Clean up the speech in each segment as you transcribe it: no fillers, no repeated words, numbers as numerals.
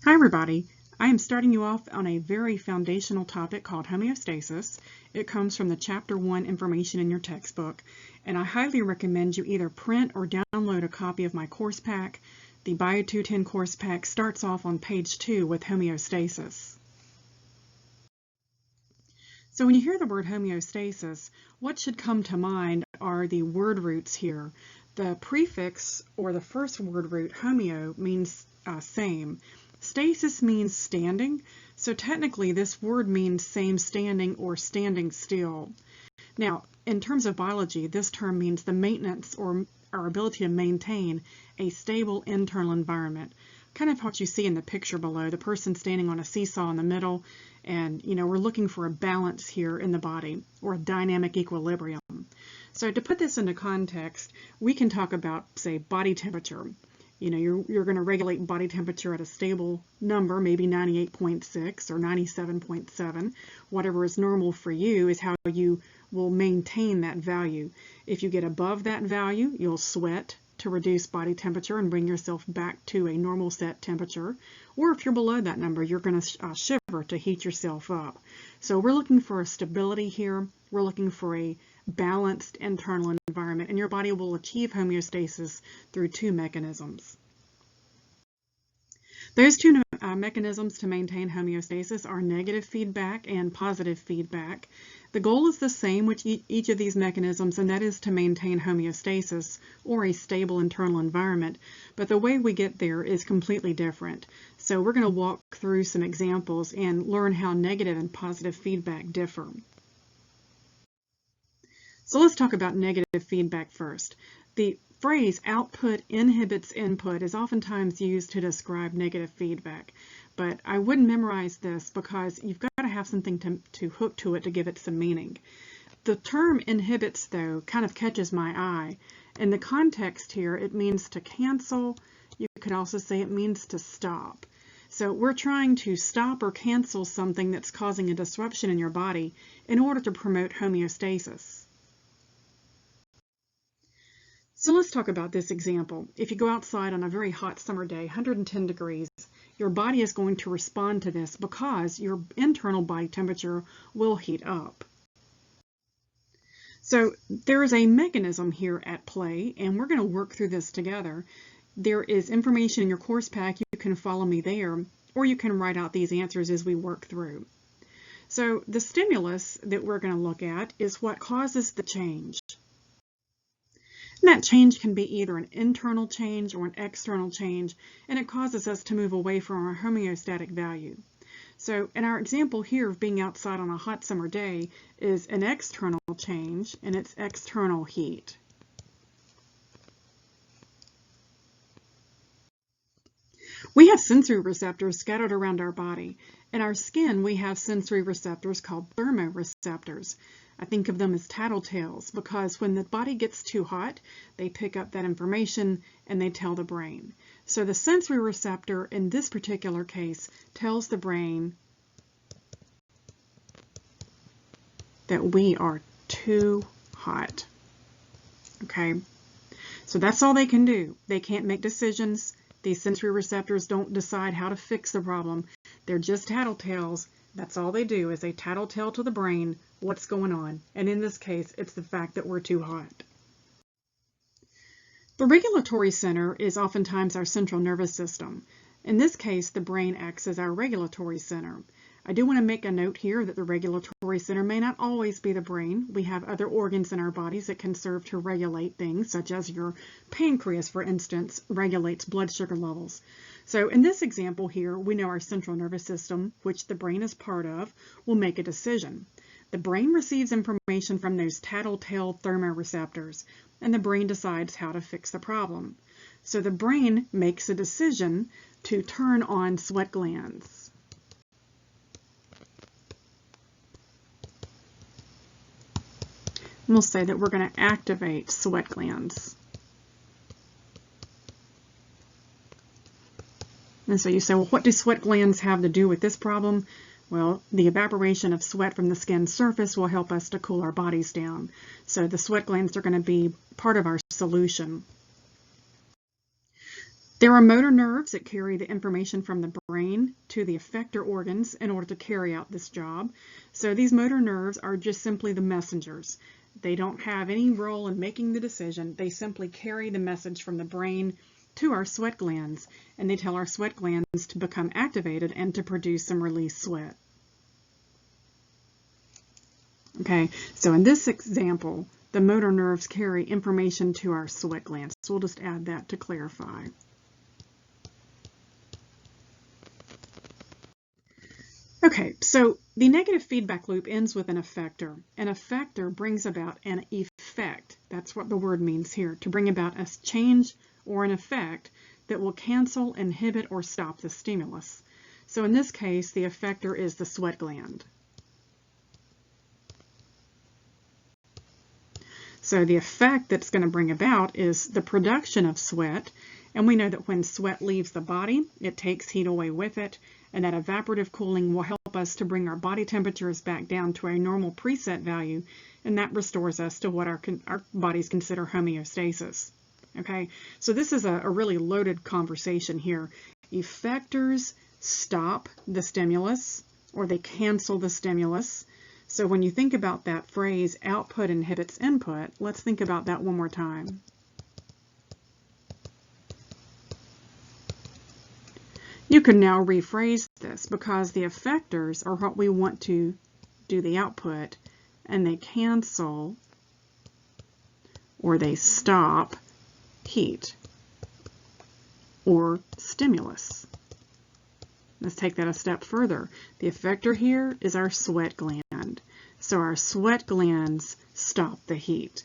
Hi everybody, I am starting you off on a very foundational topic called homeostasis. It comes from the Chapter 1 information in your textbook, and I highly recommend you either print or download a copy of my course pack. The Bio 210 course pack starts off on page 2 with homeostasis. So when you hear the word homeostasis, what should come to mind are the word roots here. The prefix or the first word root, homeo, means same. Stasis means standing, so technically this word means same standing or standing still. Now, in terms of biology, this term means the maintenance or our ability to maintain a stable internal environment. Kind of what you see in the picture below, the person standing on a seesaw in the middle, and we're looking for a balance here in the body or a dynamic equilibrium. So to put this into context, we can talk about, say, body temperature. You're going to regulate body temperature at a stable number, maybe 98.6 or 97.7. Whatever is normal for you is how you will maintain that value. If you get above that value, you'll sweat to reduce body temperature and bring yourself back to a normal set temperature. Or if you're below that number, you're going to shiver to heat yourself up. So we're looking for a stability here. We're looking for a balanced internal environment, and your body will achieve homeostasis through two mechanisms. Those two mechanisms to maintain homeostasis are negative feedback and positive feedback. The goal is the same with each of these mechanisms, and that is to maintain homeostasis or a stable internal environment, but the way we get there is completely different. So we're going to walk through some examples and learn how negative and positive feedback differ. So let's talk about negative feedback first. The phrase output inhibits input is oftentimes used to describe negative feedback, but I wouldn't memorize this because you've got to have something to hook to it to give it some meaning. The term inhibits, though, kind of catches my eye. In the context here, it means to cancel. You could also say it means to stop. So we're trying to stop or cancel something that's causing a disruption in your body in order to promote homeostasis. So let's talk about this example. If you go outside on a very hot summer day, 110 degrees, your body is going to respond to this because your internal body temperature will heat up. So there is a mechanism here at play, and we're going to work through this together. There is information in your course pack. You can follow me there, or you can write out these answers as we work through. So the stimulus that we're going to look at is what causes the change. And that change can be either an internal change or an external change, and it causes us to move away from our homeostatic value. So in our example here of being outside on a hot summer day is an external change, and it's external heat. We have sensory receptors scattered around our body. In our skin, we have sensory receptors called thermoreceptors. I think of them as tattletales because when the body gets too hot, they pick up that information and they tell the brain. So the sensory receptor in this particular case tells the brain that we are too hot. Okay, so that's all they can do. They can't make decisions. These sensory receptors don't decide how to fix the problem. They're just tattletales. That's all they do is they tattletale to the brain what's going on. And in this case, it's the fact that we're too hot. The regulatory center is oftentimes our central nervous system. In this case, the brain acts as our regulatory center. I do want to make a note here that the regulatory center may not always be the brain. We have other organs in our bodies that can serve to regulate things, such as your pancreas, for instance, regulates blood sugar levels. So in this example here, we know our central nervous system, which the brain is part of, will make a decision. The brain receives information from those tattletale thermoreceptors, and the brain decides how to fix the problem. So the brain makes a decision to turn on sweat glands. We'll say that we're going to activate sweat glands. And so you say, well, what do sweat glands have to do with this problem? Well, the evaporation of sweat from the skin surface will help us to cool our bodies down. So the sweat glands are going to be part of our solution. There are motor nerves that carry the information from the brain to the effector organs in order to carry out this job. So these motor nerves are just simply the messengers. They don't have any role in making the decision. They simply carry the message from the brain to our sweat glands, and they tell our sweat glands to become activated and to produce some released sweat. Okay, so in this example, the motor nerves carry information to our sweat glands. So we'll just add that to clarify. Okay, so the negative feedback loop ends with an effector. An effector brings about an effect. That's what the word means here, to bring about a change or an effect that will cancel, inhibit, or stop the stimulus. So in this case, the effector is the sweat gland. So the effect that's going to bring about is the production of sweat, and we know that when sweat leaves the body, it takes heat away with it, and that evaporative cooling will help us to bring our body temperatures back down to a normal preset value, and that restores us to what our bodies consider homeostasis. Okay, so this is a really loaded conversation here. Effectors stop the stimulus, or they cancel the stimulus. So when you think about that phrase, output inhibits input, let's think about that one more time. You can now rephrase this because the effectors are what we want to do the output, and they cancel or they stop heat or stimulus. Let's take that a step further. The effector here is our sweat gland. So our sweat glands stop the heat.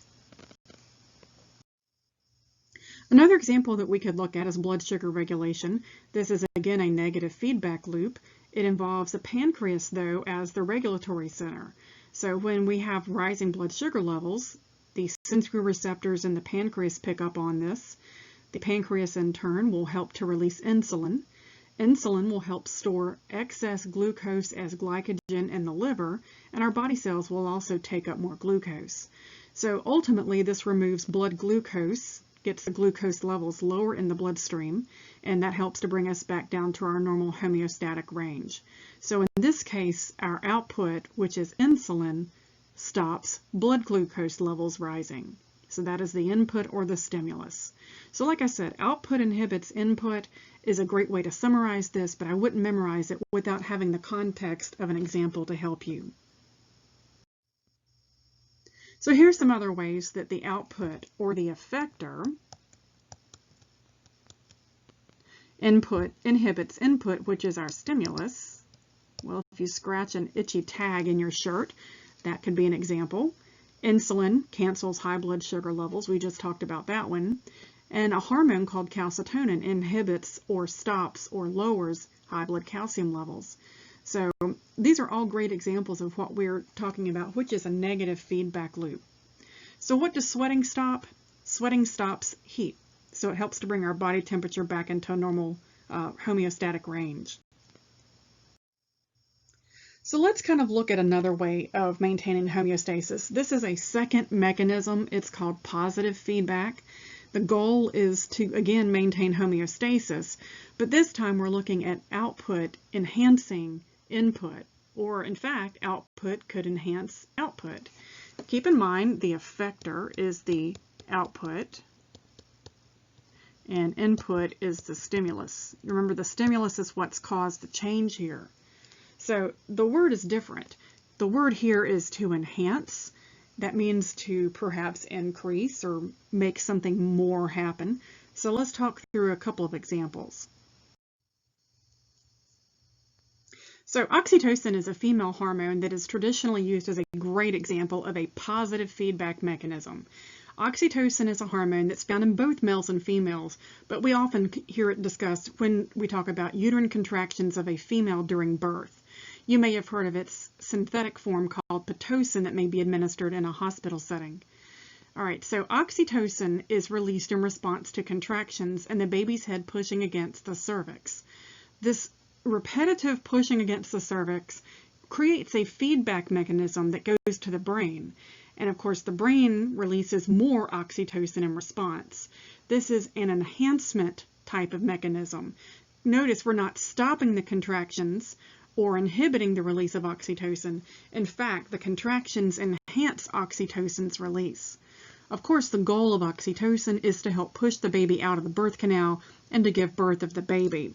Another example that we could look at is blood sugar regulation. This is again a negative feedback loop. It involves the pancreas though as the regulatory center. So when we have rising blood sugar levels, the sensory receptors in the pancreas pick up on this. The pancreas in turn will help to release insulin. Insulin will help store excess glucose as glycogen in the liver, and our body cells will also take up more glucose. So ultimately this removes blood glucose, gets the glucose levels lower in the bloodstream, and that helps to bring us back down to our normal homeostatic range. So in this case, our output, which is insulin, stops blood glucose levels rising. So that is the input or the stimulus. So like I said, output inhibits input is a great way to summarize this, but I wouldn't memorize it without having the context of an example to help you. So here's some other ways that the output or the effector input inhibits input, which is our stimulus. Well, if you scratch an itchy tag in your shirt, that could be an example. Insulin cancels high blood sugar levels. We just talked about that one. And a hormone called calcitonin inhibits or stops or lowers high blood calcium levels. So these are all great examples of what we're talking about, which is a negative feedback loop. So what does sweating stop? Sweating stops heat. So it helps to bring our body temperature back into a normal homeostatic range. So let's kind of look at another way of maintaining homeostasis. This is a second mechanism. It's called positive feedback. The goal is to, again, maintain homeostasis, but this time we're looking at output enhancing input, or in fact, output could enhance output. Keep in mind the effector is the output, and input is the stimulus. Remember, the stimulus is what's caused the change here. So the word is different. The word here is to enhance. That means to perhaps increase or make something more happen. So let's talk through a couple of examples. So oxytocin is a female hormone that is traditionally used as a great example of a positive feedback mechanism. Oxytocin is a hormone that's found in both males and females, but we often hear it discussed when we talk about uterine contractions of a female during birth. You may have heard of its synthetic form called Pitocin that may be administered in a hospital setting. All right, so oxytocin is released in response to contractions and the baby's head pushing against the cervix. This repetitive pushing against the cervix creates a feedback mechanism that goes to the brain. And of course, the brain releases more oxytocin in response. This is an enhancement type of mechanism. Notice we're not stopping the contractions or inhibiting the release of oxytocin. In fact, the contractions enhance oxytocin's release. Of course, the goal of oxytocin is to help push the baby out of the birth canal and to give birth of the baby.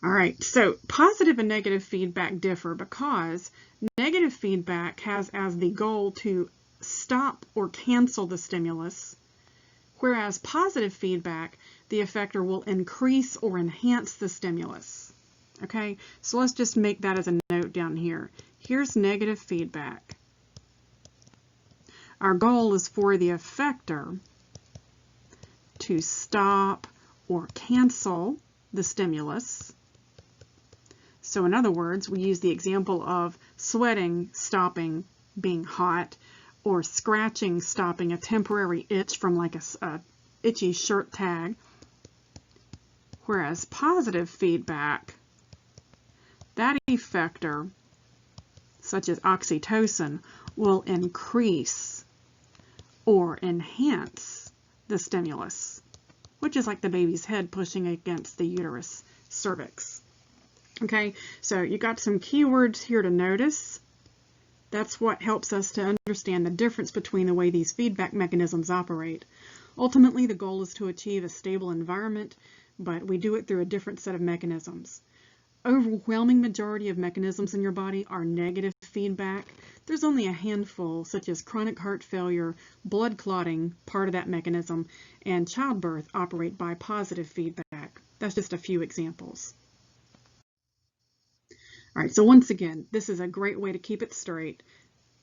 All right, so positive and negative feedback differ because negative feedback has as the goal to stop or cancel the stimulus, whereas positive feedback, the effector will increase or enhance the stimulus. Okay, so let's just make that as a note down here. Here's negative feedback. Our goal is for the effector to stop or cancel the stimulus. So in other words, we use the example of sweating stopping being hot, or scratching stopping a temporary itch from like a itchy shirt tag. Whereas positive feedback, that effector, such as oxytocin, will increase or enhance the stimulus, which is like the baby's head pushing against the uterus cervix. Okay, so you got some keywords here to notice. That's what helps us to understand the difference between the way these feedback mechanisms operate. Ultimately, the goal is to achieve a stable environment, but we do it through a different set of mechanisms. Overwhelming majority of mechanisms in your body are negative feedback. There's only a handful, such as chronic heart failure, blood clotting, part of that mechanism, and childbirth operate by positive feedback. That's just a few examples. All right, so once again, this is a great way to keep it straight.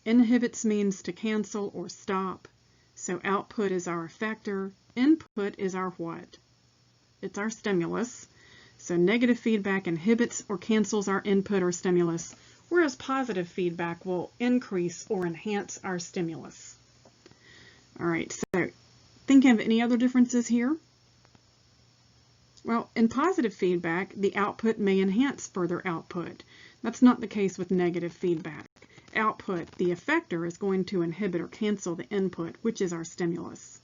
Inhibits means to cancel or stop. So output is our effector. Input is our what? It's our stimulus. So negative feedback inhibits or cancels our input or stimulus, whereas positive feedback will increase or enhance our stimulus. All right, so think of any other differences here? Well, in positive feedback, the output may enhance further output. That's not the case with negative feedback. Output, the effector, is going to inhibit or cancel the input, which is our stimulus.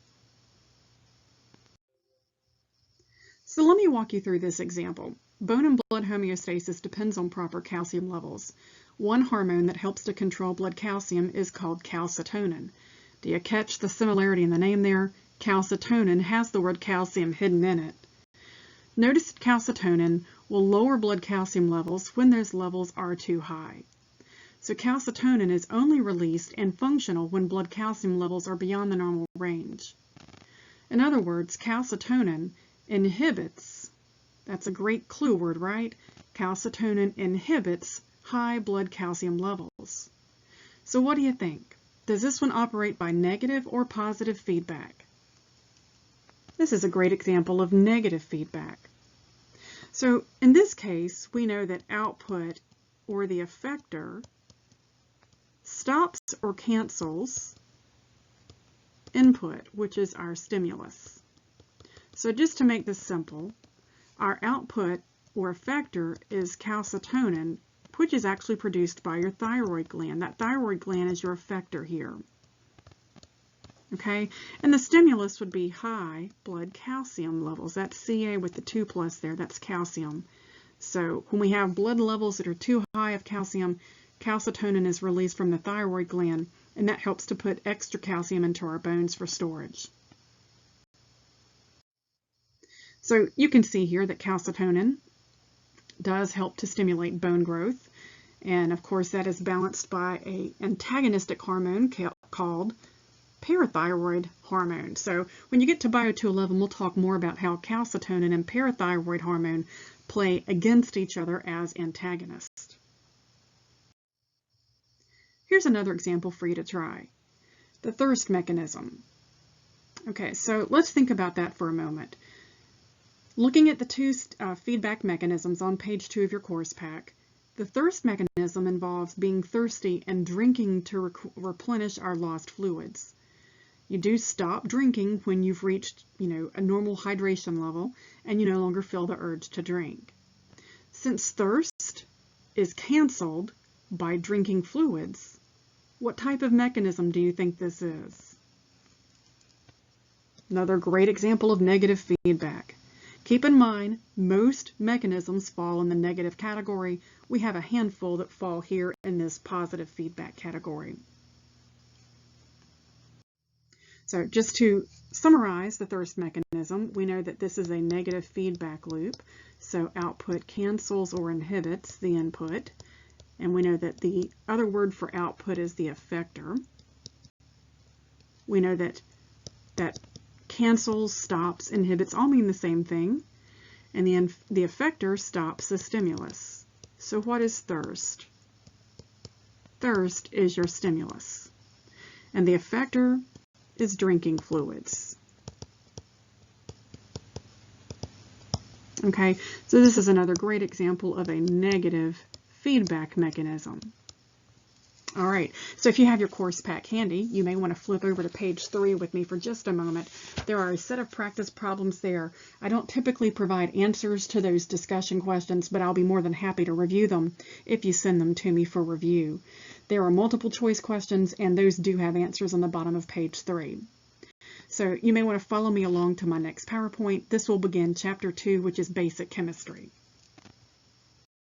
So let me walk you through this example. Bone and blood homeostasis depends on proper calcium levels. One hormone that helps to control blood calcium is called calcitonin. Do you catch the similarity in the name there? Calcitonin has the word calcium hidden in it. Notice calcitonin will lower blood calcium levels when those levels are too high. So calcitonin is only released and functional when blood calcium levels are beyond the normal range. In other words, calcitonin inhibits, that's a great clue word, right? Calcitonin inhibits high blood calcium levels. So what do you think? Does this one operate by negative or positive feedback? This is a great example of negative feedback. So in this case, we know that output, or the effector, stops or cancels input, which is our stimulus. So just to make this simple, our output or effector is calcitonin, which is actually produced by your thyroid gland. That thyroid gland is your effector here. Okay, and the stimulus would be high blood calcium levels. That's Ca with the 2+ there, that's calcium. So when we have blood levels that are too high of calcium, calcitonin is released from the thyroid gland, and that helps to put extra calcium into our bones for storage. So you can see here that calcitonin does help to stimulate bone growth, and of course that is balanced by an antagonistic hormone called parathyroid hormone. So when you get to Bio 211, we'll talk more about how calcitonin and parathyroid hormone play against each other as antagonists. Here's another example for you to try. The thirst mechanism. Okay, so let's think about that for a moment. Looking at the two feedback mechanisms on page 2 of your course pack, the thirst mechanism involves being thirsty and drinking to replenish our lost fluids. You do stop drinking when you've reached, a normal hydration level and you no longer feel the urge to drink. Since thirst is canceled by drinking fluids, what type of mechanism do you think this is? Another great example of negative feedback. Keep in mind, most mechanisms fall in the negative category. We have a handful that fall here in this positive feedback category. So just to summarize the thirst mechanism, we know that this is a negative feedback loop. So output cancels or inhibits the input. And we know that the other word for output is the effector. We know that cancels, stops, inhibits all mean the same thing. And the effector stops the stimulus. So what is thirst? Thirst is your stimulus. And the effector is drinking fluids. Okay, so this is another great example of a negative feedback mechanism. All right, so if you have your course pack handy, you may want to flip over to page 3 with me for just a moment. There are a set of practice problems there. I don't typically provide answers to those discussion questions, but I'll be more than happy to review them if you send them to me for review. There are multiple choice questions, and those do have answers on the bottom of page 3. So you may want to follow me along to my next PowerPoint. This will begin Chapter 2, which is Basic Chemistry.